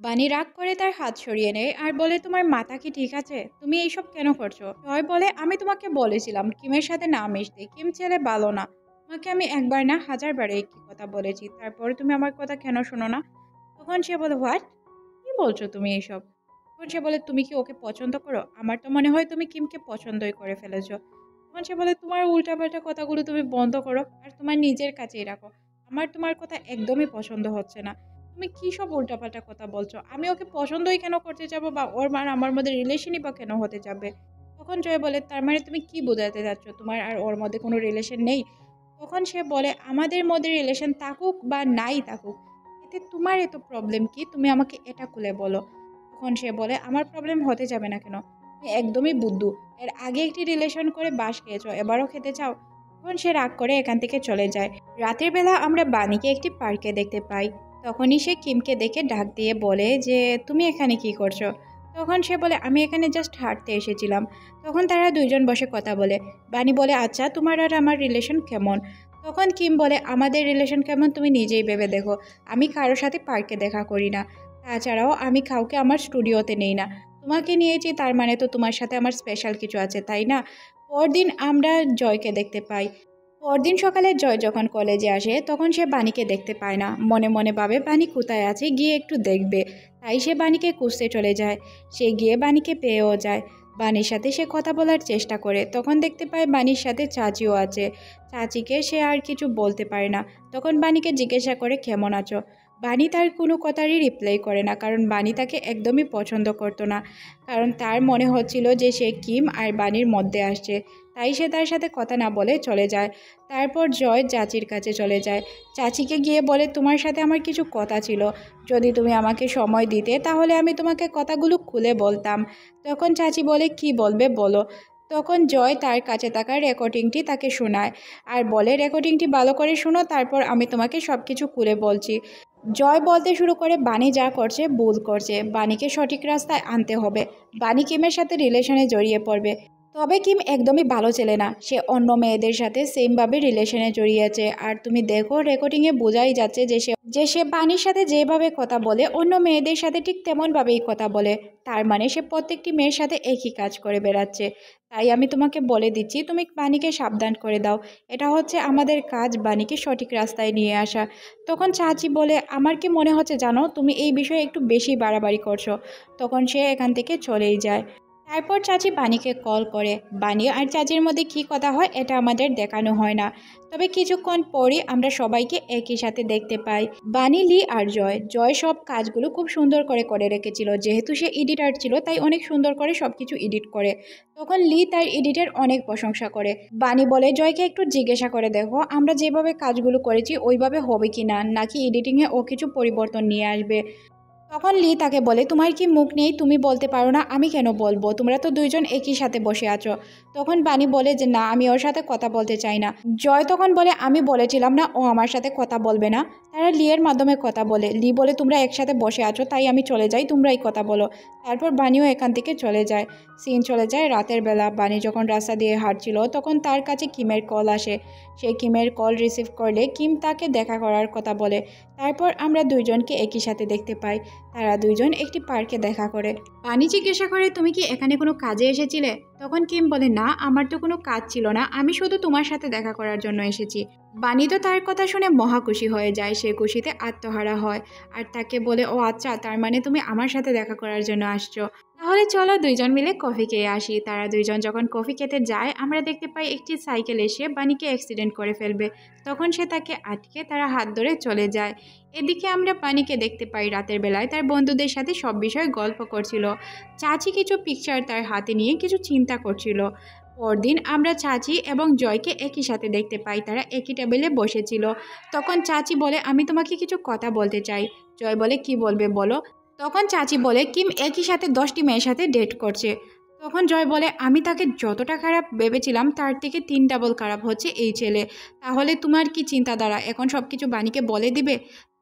বানি রাগ করে তার হাত সরিয়ে নেয় আর বলে, তোমার মাথা কি ঠিক আছে? তুমি এইসব কেন করছো? জয় বলে, আমি তোমাকে বলেছিলাম কিমের সাথে না মিশতে। কিম ছেলে ভালো না। তোমাকে আমি একবার না হাজারবার একই কথা বলেছি, তারপরে তুমি আমার কথা কেন শোনো না? তখন সে বলে, হোয়াট? কি বলছো তুমি এইসব? তখন সে বলে, তুমি কি ওকে পছন্দ করো? আমার তো মনে হয় তুমি কিমকে পছন্দই করে ফেলেছো। তখন সে বলে, তোমার উল্টাপাল্টা কথাগুলো তুমি বন্ধ করো আর তোমার নিজের কাছেই রাখো। আমার তোমার কথা একদমই পছন্দ হচ্ছে না। তুমি কি সব উল্টাপাল্টা কথা বলছো? আমি ওকে পছন্দই কেন করতে যাবো, বা ওর আর আমার মধ্যে রিলেশনই বা কেন হতে যাবে? তখন জয় বলে, তার মানে তুমি কি বোঝাতে যাচ্ছ, তোমার আর ওর মধ্যে কোনো রিলেশন নেই? তখন সে বলে, আমাদের মধ্যে রিলেশন থাকুক বা নাই থাকুক, এতে তোমার এত প্রবলেম কি? তুমি আমাকে এটা খুলে বলো। তখন সে বলে, আমার প্রবলেম হতে যাবে না কেন? তুমি একদমই বুদ্ধু। এর আগে একটি রিলেশন করে বাস খেয়েছো, এবারও খেতে চাও? তখন সে রাগ করে এখান থেকে চলে যায়। রাতের বেলা আমরা বানিকে একটি পার্কে দেখতে পাই। তখনই সে কিমকে দেখে ডাক দিয়ে বলে যে, তুমি এখানে কি করছো? তখন সে বলে, আমি এখানে জাস্ট হাঁটতে এসেছিলাম। তখন তারা দুইজন বসে কথা বলে। বানি বলে, আচ্ছা তোমার আর আমার রিলেশন কেমন? তখন কিম বলে, আমাদের রিলেশন কেমন তুমি নিজেই ভেবে দেখো। আমি কারোর সাথে পার্কে দেখা করি না। তাছাড়াও আমি কাউকে আমার স্টুডিওতে নেই না। তোমাকে নিয়েছি তার মানে তো তোমার সাথে আমার স্পেশাল কিছু আছে, তাই না? পরদিন আমরা জয়কে দেখতে পাই। পরদিন সকালে জয় যখন কলেজে আসে তখন সে বাণীকে দেখতে পায় না। মনে মনে ভাবে বাণী কোথায় আছে, গিয়ে একটু দেখবে। তাই সে বাণীকে খুঁজতে চলে যায়। সে গিয়ে বাণীকে পেয়েও যায়। বাণীর সাথে সে কথা বলার চেষ্টা করে, তখন দেখতে পায় বাণীর সাথে চাচিও আছে। চাচিকে সে আর কিছু বলতে পারে না। তখন বাণীকে জিজ্ঞাসা করে, কেমন আছো? বাণী তার কোনো কথারই রিপ্লাই করে না, কারণ বাণী তাকে একদমই পছন্দ করতো না। কারণ তার মনে হচ্ছিল যে সে কিম আর বাণীর মধ্যে আসছে। তাই সে তার সাথে কথা না বলে চলে যায়। তারপর জয় চাচির কাছে চলে যায়। চাচিকে গিয়ে বলে, তোমার সাথে আমার কিছু কথা ছিল। যদি তুমি আমাকে সময় দিতে তাহলে আমি তোমাকে কথাগুলো খুলে বলতাম। তখন চাচি বলে, কি বলবে বলো। তখন জয় তার কাছে থাকা রেকর্ডিংটি তাকে শোনায় আর বলে, রেকর্ডিংটি ভালো করে শোনো, তারপর আমি তোমাকে সব কিছু খুলে বলছি। জয় বলতে শুরু করে, বানি যা করছে ভুল করছে, বানিকে সঠিক রাস্তায় আনতে হবে। বানি কিমের সাথে রিলেশনে জড়িয়ে পড়বে। তবে কিম একদমই ভালো ছেলে না, সে অন্য মেয়েদের সাথে সেমভাবে রিলেশনে জড়িয়েছে। আর তুমি দেখো রেকর্ডিংয়ে বোঝাই যাচ্ছে যে সে বানির সাথে যেভাবে কথা বলে অন্য মেয়েদের সাথে ঠিক তেমনভাবেই কথা বলে। তার মানে সে প্রত্যেকটি মেয়ের সাথে একই কাজ করে বেড়াচ্ছে। তাই আমি তোমাকে বলে দিচ্ছি, তুমি বানিকে সাবধান করে দাও। এটা হচ্ছে আমাদের কাজ, বানিকে সঠিক রাস্তায় নিয়ে আসা। তখন চাচি বলে, আমার কি মনে হচ্ছে জানো, তুমি এই বিষয়ে একটু বেশি বাড়াবাড়ি করছো। তখন সে এখান থেকে চলেই যায়। তারপর চাচি বানিকে কল করে। বানি আর চাচির মধ্যে কী কথা হয় এটা আমাদের দেখানো হয় না। তবে কিছুক্ষণ পরই আমরা সবাইকে একই সাথে দেখতে পাই। বানি, লি আর জয়। জয় সব কাজগুলো খুব সুন্দর করে করে রেখেছিল, যেহেতু সে এডিটার ছিল তাই অনেক সুন্দর করে সব কিছু এডিট করে। তখন লি তার এডিটের অনেক প্রশংসা করে। বানি বলে, জয়কে একটু জিজ্ঞাসা করে দেখো আমরা যেভাবে কাজগুলো করেছি ওইভাবে হবে কি না, নাকি এডিটিংয়ে ও কিছু পরিবর্তন নিয়ে আসবে। তখন লি তাকে বলে, তোমার কি মুখ নেই? তুমি বলতে পারো না, আমি কেন বলবো? তোমরা তো দুইজন একই সাথে বসে আছো। তখন বানি বলে যে না, আমি ওর সাথে কথা বলতে চাই না। জয় তখন বলে, আমি বলেছিলাম না ও আমার সাথে কথা বলবে না। তারা লি এর মাধ্যমে কথা বলে। লি বলে, তোমরা একসাথে বসে আছো তাই আমি চলে যাই, তোমরাই কথা বলো। তারপর বানিও এখান থেকে চলে যায়। সিন চলে যায় রাতের বেলা। বানি যখন রাস্তা দিয়ে হাঁটছিল তখন তার কাছে কিমের কল আসে। সে কিমের কল রিসিভ করলে কিম তাকে দেখা করার কথা বলে। তারপর আমরা দুইজনকে একই সাথে দেখতে পাই। তারা দুইজন একটি পার্কে দেখা করে। বানি জিজ্ঞাসা করে, তুমি কি এখানে কোনো কাজে এসেছিলে? তখন কিম বলে, না আমার তো কোনো কাজ ছিল না, আমি শুধু তোমার সাথে দেখা করার জন্য এসেছি। বানি তো তার কথা শুনে মহা খুশি হয়ে যায়, সে খুশিতে আত্মহারা হয়। আর তাকে বলে, ও আচ্ছা, তার মানে তুমি আমার সাথে দেখা করার জন্য আসছো। তাহলে চলো দুইজন মিলে কফি খেয়ে আসি। তারা দুইজন যখন কফি খেতে যায় আমরা দেখতে পাই একটি সাইকেল এসে বানিকে অ্যাক্সিডেন্ট করে ফেলবে। তখন সে তাকে আটকে তারা হাত ধরে চলে যায়। এদিকে আমরা বানিকে দেখতে পাই রাতের বেলায় তার বন্ধুদের সাথে সব বিষয়ে গল্প করছিল। চাচি কিছু পিকচার তার হাতে নিয়ে কিছু চিন্তা করছিল। পরদিন আমরা চাচি এবং জয়কে একই সাথে দেখতে পাই, তারা একই টেবিলে বসেছিল। তখন চাচি বলে, আমি তোমাকে কিছু কথা বলতে চাই। জয় বলে, কি বলবে বলো। তখন চাচি বলে, কিম একই সাথে 10টি মেয়ের সাথে ডেট করছে। তখন জয় বলে, আমি তাকে যতটা খারাপ ভেবেছিলাম তার থেকে 3 ডাবল খারাপ হচ্ছে এই ছেলে। তাহলে তোমার কি চিন্তাধারা, এখন সব কিছু বানিকে বলে দিবে?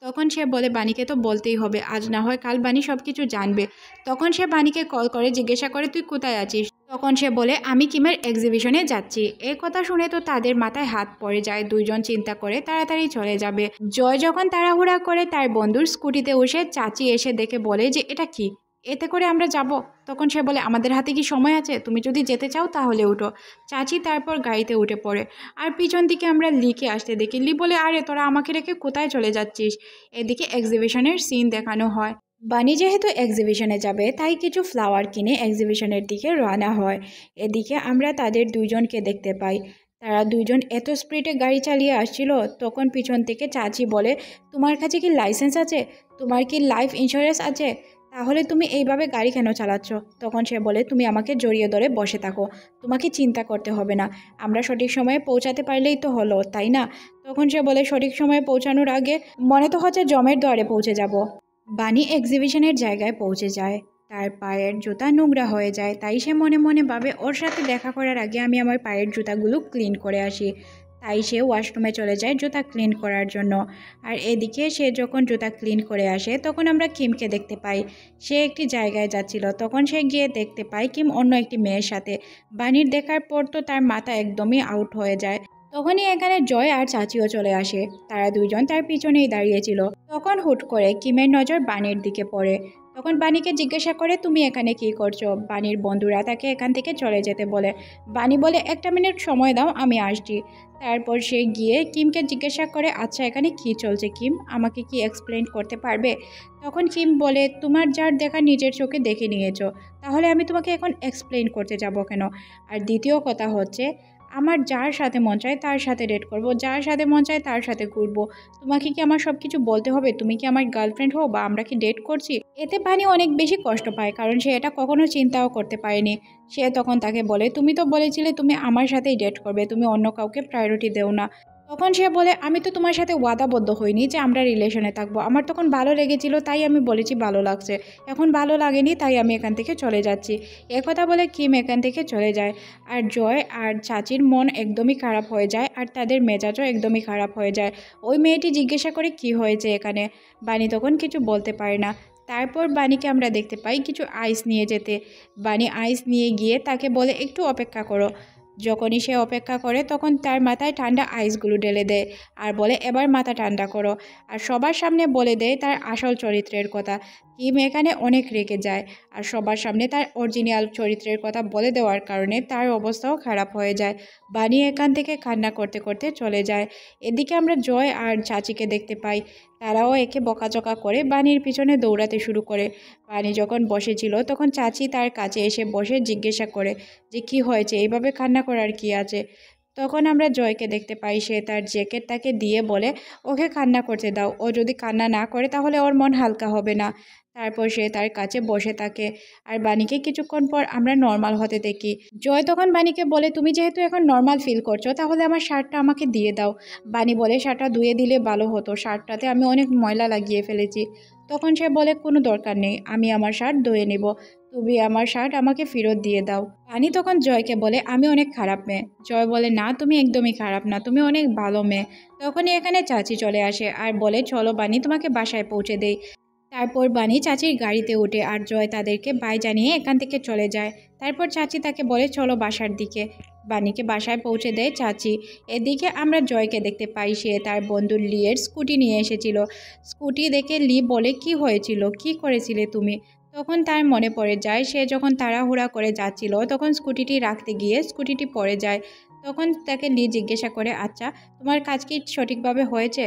তখন সে বলে, বানিকে তো বলতেই হবে, আজ না হয় কাল বানি সব কিছু জানবে। তখন সে বানিকে কল করে জিজ্ঞাসা করে, তুই কোথায় আছিস? তখন সে বলে আমি কিমের এক্সিবিশনে যাচ্ছি। এই কথা শুনে তো তাদের মাথায় হাত পড়ে যায়। দুইজন চিন্তা করে তাড়াতাড়ি চলে যাবে। জয় যখন তাড়াহুড়া করে তার বন্ধুর স্কুটিতে উঠে চাচি এসে দেখে বলে যে এটা কি, এতে করে আমরা যাব? তখন সে বলে আমাদের হাতে কি সময় আছে, তুমি যদি যেতে চাও তাহলে উঠো। চাচি তারপর গাড়িতে উঠে পড়ে। আর পিছন দিকে আমরা লিকে আসতে দেখি। লি বলে আরে তোরা আমাকে রেখে কোথায় চলে যাচ্ছিস? এদিকে এক্সিবিশনের সিন দেখানো হয়। বানি যেহেতু এক্সিবিশনে যাবে তাই কিছু ফ্লাওয়ার কিনে এক্সিবিশনের দিকে রওনা হয়। এদিকে আমরা তাদের দুইজনকে দেখতে পাই। তারা দুইজন এত স্পিডে গাড়ি চালিয়ে আসছিল। তখন পিছন থেকে চাচি বলে তোমার কাছে কি লাইসেন্স আছে? তোমার কি লাইফ ইন্স্যুরেন্স আছে? তাহলে তুমি এইভাবে গাড়ি কেন চালাচ্ছ? তখন সে বলে তুমি আমাকে জড়িয়ে ধরে বসে থাকো, তোমাকে চিন্তা করতে হবে না, আমরা সঠিক সময়ে পৌঁছাতে পারলেই তো হলো, তাই না? তখন সে বলে সঠিক সময়ে পৌঁছানোর আগে মনে তো হচ্ছে জমের দ্বারে পৌঁছে যাব। বানি এক্সিবিশনের জায়গায় পৌঁছে যায়। তার পায়ের জুতা নোংরা হয়ে যায়, তাই সে মনে মনে ভাবে ওর সাথে দেখা করার আগে আমি আমার পায়ের জুতাগুলো ক্লিন করে আসি। তাই সে ওয়াশরুমে চলে যায় জুতা ক্লিন করার জন্য। আর এদিকে সে যখন জুতা ক্লিন করে আসে তখন আমরা কিমকে দেখতে পাই। সে একটি জায়গায় যাচ্ছিল, তখন সে গিয়ে দেখতে পায় কিম অন্য একটি মেয়ের সাথে। বানির দেখার পর তো তার মাথা একদমই আউট হয়ে যায়। তখনই এখানে জয় আর চাচিও চলে আসে। তারা দুইজন তার পিছনেই দাঁড়িয়েছিল। তখন হুট করে কিমের নজর বানির দিকে পড়ে। তখন বানিকে জিজ্ঞাসা করে তুমি এখানে কি করছো? বানির বন্ধুরা তাকে এখান থেকে চলে যেতে বলে। বানি বলে একটা মিনিট সময় দাও, আমি আসছি। তারপর সে গিয়ে কিমকে জিজ্ঞাসা করে আচ্ছা এখানে কি চলছে কিম, আমাকে কি এক্সপ্লেন করতে পারবে? তখন কিম বলে তোমার যার দেখা নিজের চোখে দেখে নিয়েছো, তাহলে আমি তোমাকে এখন এক্সপ্লেন করতে যাব কেন? আর দ্বিতীয় কথা হচ্ছে আমার যার সাথে মন চায় তার সাথে ডেট করব, যার সাথে মন চায় তার সাথে ঘুরবো। তোমাকে কি আমার সব কিছু বলতে হবে? তুমি কি আমার গার্লফ্রেন্ড হো বা আমরা কি ডেট করছি? এতে বানি অনেক বেশি কষ্ট পায়, কারণ সে এটা কখনো চিন্তাও করতে পারেনি। সে তখন তাকে বলে তুমি তো বলেছিলে তুমি আমার সাথেই ডেট করবে, তুমি অন্য কাউকে প্রায়োরিটি দেও না। তখন সে বলে আমি তো তোমার সাথে ওয়াদাবদ্ধ হইনি যে আমরা রিলেশনে থাকবো, আমার তখন ভালো লেগেছিল তাই আমি বলেছি ভালো লাগছে, এখন ভালো লাগেনি তাই আমি এখান থেকে চলে যাচ্ছি। একথা বলে কিম এখান থেকে চলে যায়। আর জয় আর চাচির মন একদমই খারাপ হয়ে যায়, আর তাদের মেজাজও একদমই খারাপ হয়ে যায়। ওই মেয়েটি জিজ্ঞাসা করে কি হয়েছে এখানে। বানি তখন কিছু বলতে পারে না। তারপর বানিকে আমরা দেখতে পাই কিছু আইস নিয়ে যেতে। বানি আইস নিয়ে গিয়ে তাকে বলে একটু অপেক্ষা করো। যখনই সে অপেক্ষা করে তখন তার মাথায় ঠান্ডা আইসগুলো ঢেলে দেয় আর বলে এবার মাথা ঠান্ডা করো। আর সবার সামনে বলে দেয় তার আসল চরিত্রের কথা। কিম এখানে অনেক রেগে যায়, আর সবার সামনে তার অরিজিনাল চরিত্রের কথা বলে দেওয়ার কারণে তার অবস্থাও খারাপ হয়ে যায়। বানি এখান থেকে কান্না করতে করতে চলে যায়। এদিকে আমরা জয় আর চাচিকে দেখতে পাই। তারাও একে বকাঝকা করে বানির পিছনে দৌড়াতে শুরু করে। বানি যখন বসেছিল তখন চাচি তার কাছে এসে বসে জিজ্ঞাসা করে যে কি হয়েছে, এইভাবে কান্না করার কি আছে? তখন আমরা জয়কে দেখতে পাই, সে তার জ্যাকেট তাকে দিয়ে বলে ওকে কান্না করতে দাও, ও যদি কান্না না করে তাহলে ওর মন হালকা হবে না। তারপর সে তার কাছে বসে থাকে। আর বানিকে কিছুক্ষণ পর আমরা নর্মাল হতে দেখি। জয় তখন বানিকে বলে তুমি যেহেতু এখন নর্মাল ফিল করছো তাহলে আমার শার্টটা আমাকে দিয়ে দাও। বানি বলে শার্টটা ধুয়ে দিলে ভালো হতো, শার্টটাতে আমি অনেক ময়লা লাগিয়ে ফেলেছি। তখন সে বলে কোনো দরকার নেই, আমি আমার শার্ট ধুয়ে নেব, তুমি আমার শার্ট আমাকে ফেরত দিয়ে দাও। বানি তখন জয়কে বলে আমি অনেক খারাপ মেয়ে। জয় বলে না তুমি একদমই খারাপ না, তুমি অনেক ভালো মেয়ে। তখনই এখানে চাচি চলে আসে আর বলে চলো বানি তোমাকে বাসায় পৌঁছে দেই। তারপর বানি চাচির গাড়িতে ওঠে আর জয় তাদেরকে বাই জানিয়ে এখান থেকে চলে যায়। তারপর চাচি তাকে বলে চলো বাসার দিকে। বানিকে বাসায় পৌঁছে দেয় চাচি। এদিকে আমরা জয়কে দেখতে পাই, সে তার বন্ধু লিয়ের স্কুটি নিয়ে এসেছিল। স্কুটি দেখে লি বলে কি হয়েছিল, কি করেছিলে তুমি? তখন তার মনে পড়ে যায় সে যখন তাড়াহুড়া করে যাচ্ছিল তখন স্কুটিটি রাখতে গিয়ে স্কুটিটি পড়ে যায়। তখন তাকে লি জিজ্ঞাসা করে আচ্ছা তোমার কাজ কি সঠিকভাবে হয়েছে?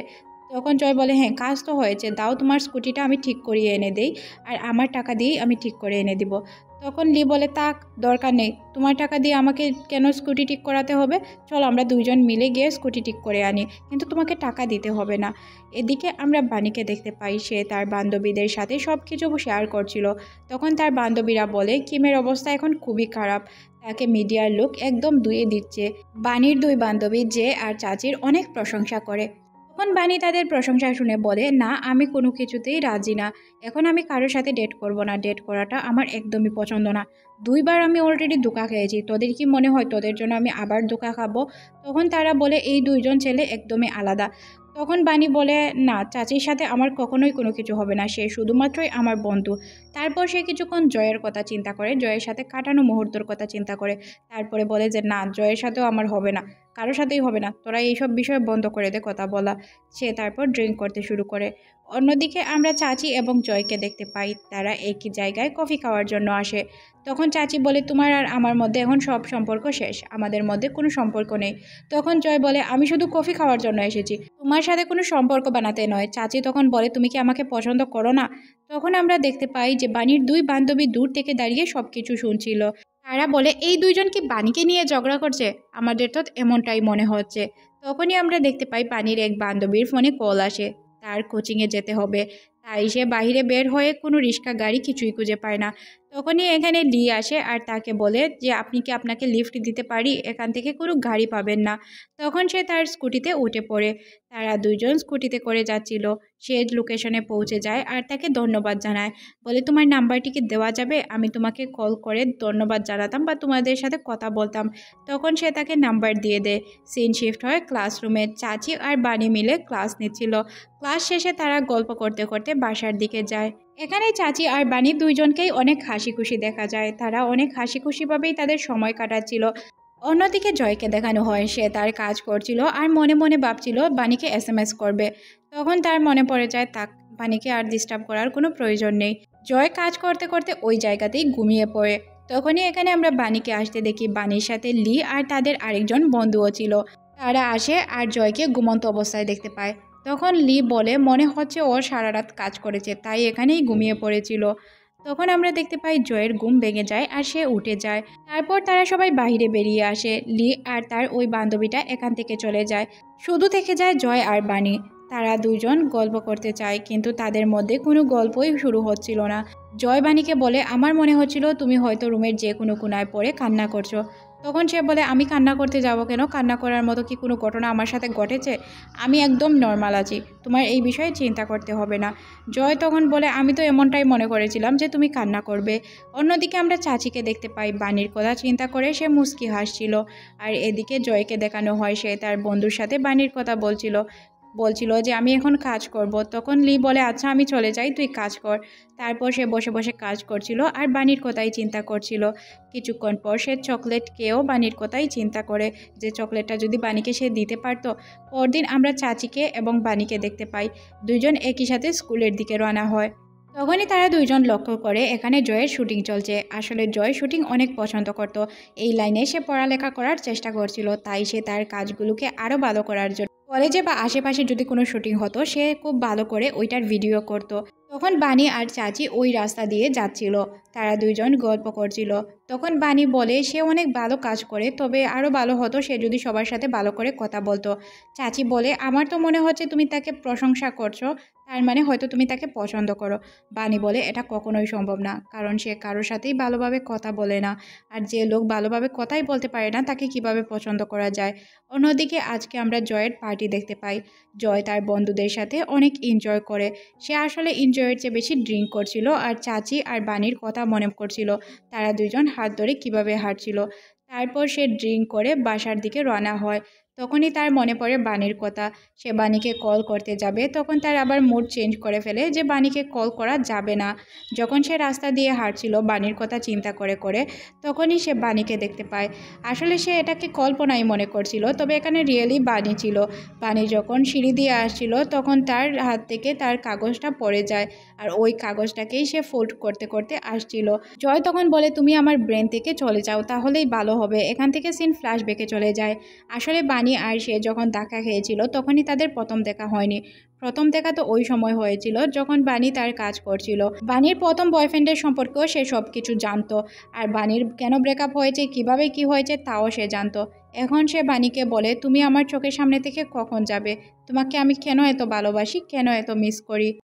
তখন জয় বলে হ্যাঁ কাজ তো হয়েছে, দাও তোমার স্কুটিটা আমি ঠিক করিয়ে এনে দেই, আর আমার টাকা দিয়েই আমি ঠিক করে এনে দিব। তখন লি বলে তাক দরকার নেই, তোমার টাকা দিয়ে আমাকে কেন স্কুটি ঠিক করাতে হবে? চলো আমরা দুইজন মিলে গিয়ে স্কুটি ঠিক করে আনি, কিন্তু তোমাকে টাকা দিতে হবে না। এদিকে আমরা বানিকে দেখতে পাই, সে তার বান্ধবীদের সাথে সব কিছু শেয়ার করছিল। তখন তার বান্ধবীরা বলে কিমের অবস্থা এখন খুবই খারাপ, তাকে মিডিয়ার লোক একদম ধুয়ে দিচ্ছে। বানির দুই বান্ধবী জে আর চাচির অনেক প্রশংসা করে। তখন বানি তাদের প্রশংসা শুনে বলে না আমি কোনো কিছুতেই রাজি না, এখন আমি কারোর সাথে ডেট করব না, ডেট করাটা আমার একদমই পছন্দ না। দুইবার আমি অলরেডি ধোঁকা খেয়েছি, তোদের কি মনে হয় তোদের জন্য আমি আবার ধোঁকা খাবো? তখন তারা বলে এই দুইজন ছেলে একদমই আলাদা, তখন বানি বলে, না, চাচির সাথে আমার কখনোই কোনো কিছু হবে না, সে শুধুমাত্রই আমার বন্ধু। তারপর সে কিছুক্ষণ জয়ের কথা চিন্তা করে, জয়ের সাথে কাটানো মুহূর্তের কথা চিন্তা করে। তারপরে বলে যে না, জয়ের সাথেও আমার হবে না, কারোর সাথেই হবে না, তোরা এইসব বিষয়ে বন্ধ করে দে কথা বলা। সে তারপর ড্রিঙ্ক করতে শুরু করে। অন্যদিকে আমরা চাচি এবং জয়কে দেখতে পাই, তারা একই জায়গায় কফি খাওয়ার জন্য আসে। তখন চাচি বলে, তোমার আর আমার মধ্যে এখন সব সম্পর্ক শেষ, আমাদের মধ্যে কোনো সম্পর্ক নেই। তখন জয় বলে, আমি শুধু কফি খাওয়ার জন্য এসেছি, তোমার সাথে কোনো সম্পর্ক বানাতে নয়। চাচি তখন বলে, তুমি কি আমাকে পছন্দ করো না? তখন আমরা দেখতে পাই যে বানির দুই বান্ধবী দূর থেকে দাঁড়িয়ে সব কিছু শুনছিল। তারা বলে, এই দুইজন কি বানিকে নিয়ে ঝগড়া করছে? আমাদের তো এমনটাই মনে হচ্ছে। তখনই আমরা দেখতে পাই বানির এক বান্ধবীর ফোনে কল আসে, তার কোচিংয়ে যেতে হবে। তাই সে বাইরে বের হয়ে কোনো রিক্সা গাড়ি কিছুই খুঁজে পায় না। তখনই এখানে লি আসে আর তাকে বলে যে আপনি কি আপনাকে লিফট দিতে পারি, এখান থেকে কোনো গাড়ি পাবেন না। তখন সে তার স্কুটিতে উঠে পড়ে। তারা দুইজন স্কুটিতে করে যাচ্ছিল। সে লোকেশনে পৌঁছে যায় আর তাকে ধন্যবাদ জানায়, বলে তোমার নাম্বারটি কি দেওয়া যাবে, আমি তোমাকে কল করে ধন্যবাদ জানাতাম বা তোমাদের সাথে কথা বলতাম। তখন সে তাকে নাম্বার দিয়ে দেয়। সিন শিফট হয় ক্লাসরুমে। চাচি আর বানি মিলে ক্লাস নিচ্ছিল। ক্লাস শেষে তারা গল্প করতে করতে বাসার দিকে যায়। এখানে চাচি আর বানি দুইজনকেই অনেক হাসি খুশি দেখা যায়, তারা অনেক হাসি খুশিভাবেই তাদের সময় কাটাচ্ছিল। অন্যদিকে জয়কে দেখানো হয়, সে তার কাজ করছিল আর মনে মনে ভাবছিল বানিকে এসএমএস করবে। তখন তার মনে পড়ে যায় তাক বানিকে আর ডিস্টার্ব করার কোনো প্রয়োজন নেই। জয় কাজ করতে করতে ওই জায়গাতেই ঘুমিয়ে পড়ে। তখনই এখানে আমরা বানিকে আসতে দেখি, বানির সাথে লি আর তাদের আরেকজন বন্ধুও ছিল। তারা আসে আর জয়কে ঘুমন্ত অবস্থায় দেখতে পায়। তখন লি বলে, মনে হচ্ছে ও সারা রাত কাজ করেছে, তাই এখানেই ঘুমিয়ে পড়েছিল। তখন আমরা দেখতে পাই জয়ের ঘুম ভেঙে যায় আর সে উঠে যায়। তারপর তারা সবাই বাইরে বেরিয়ে আসে। লি আর তার ওই বান্ধবীটা এখান থেকে চলে যায়। শুধু থেকে যায় জয় আর বানি। তারা দুজন গল্প করতে চায়, কিন্তু তাদের মধ্যে কোনো গল্পই শুরু হচ্ছিল না। জয় বানিকে বলে, আমার মনে হচ্ছিল তুমি হয়তো রুমের যে কোনো কোনায় পড়ে কান্না করছো। তখন সে বলে, আমি কান্না করতে যাব কেন, কান্না করার মতো কি কোনো ঘটনা আমার সাথে ঘটেছে? আমি একদম নর্মাল আছি, তোমার এই বিষয়ে চিন্তা করতে হবে না। জয় তখন বলে, আমি তো এমনটাই মনে করেছিলাম যে তুমি কান্না করবে। অন্যদিকে আমরা চাচিকে দেখতে পাই, বানির কথা চিন্তা করে সে মুচকি হাসছিল। আর এদিকে জয়কে দেখানো হয় সে তার বন্ধুর সাথে বানির কথা বলছিল যে আমি এখন কাজ করব। তখন লি বলে, আচ্ছা আমি চলে যাই, তুই কাজ কর। তারপর সে বসে বসে কাজ করছিল আর বানির কথাই চিন্তা করছিল। কিছুক্ষণ পর সে চকলেট খেয়েও বানির কথাই চিন্তা করে যে চকলেটটা যদি বানিকে সে দিতে পারতো। পরদিন আমরা চাচিকে এবং বানিকে দেখতে পাই, দুইজন একই সাথে স্কুলের দিকে রওনা হয়। তখনই তারা দুইজন লক্ষ্য করে এখানে জয়ের শুটিং চলছে। আসলে জয় শুটিং অনেক পছন্দ করত। এই লাইনে সে পড়ালেখা করার চেষ্টা করছিল, তাই সে তার কাজগুলোকে আরও ভালো করার জন্য কলেজে বা আশেপাশে যদি কোনো শুটিং হতো সে খুব ভালো করে ওইটার ভিডিও করত। তখন বানি আর চাচি ওই রাস্তা দিয়ে যাচ্ছিল। তারা দুইজন গল্প করছিল। তখন বানি বলে সে অনেক ভালো কাজ করে, তবে আরও ভালো হতো সে যদি সবার সাথে ভালো করে কথা বলতো। চাচি বলে, আমার তো মনে হচ্ছে তুমি তাকে প্রশংসা করছো, তার মানে হয়তো তুমি তাকে পছন্দ করো। বানি বলে, এটা কখনোই সম্ভব না, কারণ সে কারোর সাথেই ভালোভাবে কথা বলে না। আর যে লোক ভালোভাবে কথাই বলতে পারে না তাকে কিভাবে পছন্দ করা যায়। অন্যদিকে আজকে আমরা জয়ের পার্টি দেখতে পাই। জয় তার বন্ধুদের সাথে অনেক এনজয় করে। সে আসলে এনজয়ের চেয়ে বেশি ড্রিঙ্ক করছিল আর চাচি আর বানির কথা মনে করছিল, তারা দুজন হাত ধরে কিভাবে হাঁটছিল। তারপর সে ড্রিঙ্ক করে বাসার দিকে রওনা হয়। তখনই তার মনে পড়ে বানির কথা। সে বানিকে কল করতে যাবে, তখন তার আবার মুড চেঞ্জ করে ফেলে যে বানিকে কল করা যাবে না। যখন সে রাস্তা দিয়ে হাঁটছিল বানির কথা চিন্তা করে করে, তখনই সে বানিকে দেখতে পায়। আসলে সে এটাকে কল্পনাই মনে করছিল, তবে এখানে রিয়েলি বানি ছিল। বানি যখন সিঁড়ি দিয়ে আসছিল তখন তার হাত থেকে তার কাগজটা পড়ে যায়, আর ওই কাগজটাকেই সে ফোল্ড করতে করতে আসছিল। জয় তখন বলে, তুমি আমার ব্রেন থেকে চলে যাও, তাহলেই ভালো হবে। এখান থেকে সিন ফ্ল্যাশব্যাকে চলে যায়। আসলে বানি আর সে যখন ধাক্কা খেয়েছিল তখনই তাদের প্রথম দেখা হয়নি। প্রথম দেখা তো ওই সময় হয়েছিল যখন বানি তার কাজ করছিল। বানির প্রথম বয়ফ্রেন্ডের সম্পর্কেও সে সব কিছু জানতো, আর বানির কেন ব্রেকআপ হয়েছে, কিভাবে কি হয়েছে তাও সে জানতো। এখন সে বানিকে বলে, তুমি আমার চোখের সামনে থেকে কখন যাবে? তোমাকে আমি কেন এত ভালোবাসি, কেন এত মিস করি।